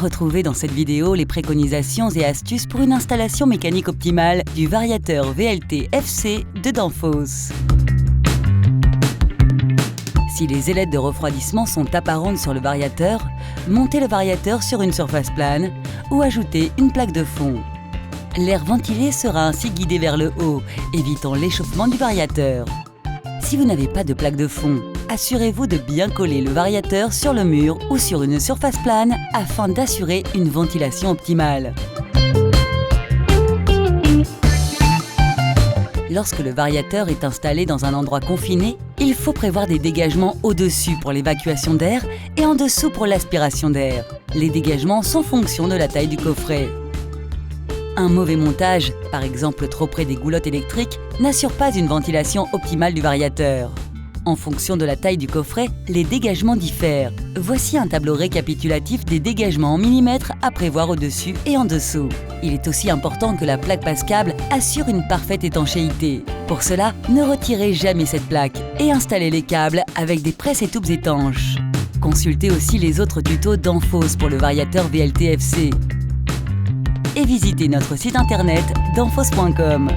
Retrouvez dans cette vidéo les préconisations et astuces pour une installation mécanique optimale du variateur VLT-FC de Danfoss. Si les ailettes de refroidissement sont apparentes sur le variateur, montez le variateur sur une surface plane ou ajoutez une plaque de fond. L'air ventilé sera ainsi guidé vers le haut, évitant l'échauffement du variateur. Si vous n'avez pas de plaque de fond, assurez-vous de bien coller le variateur sur le mur ou sur une surface plane afin d'assurer une ventilation optimale. Lorsque le variateur est installé dans un endroit confiné, il faut prévoir des dégagements au-dessus pour l'évacuation d'air et en dessous pour l'aspiration d'air. Les dégagements sont fonction de la taille du coffret. Un mauvais montage, par exemple trop près des goulottes électriques, n'assure pas une ventilation optimale du variateur. En fonction de la taille du coffret, les dégagements diffèrent. Voici un tableau récapitulatif des dégagements en millimètres à prévoir au-dessus et en dessous. Il est aussi important que la plaque passe-câble assure une parfaite étanchéité. Pour cela, ne retirez jamais cette plaque et installez les câbles avec des presse-étoupes étanches. Consultez aussi les autres tutos Danfoss pour le variateur VLT-FC. Et visitez notre site internet danfoss.com.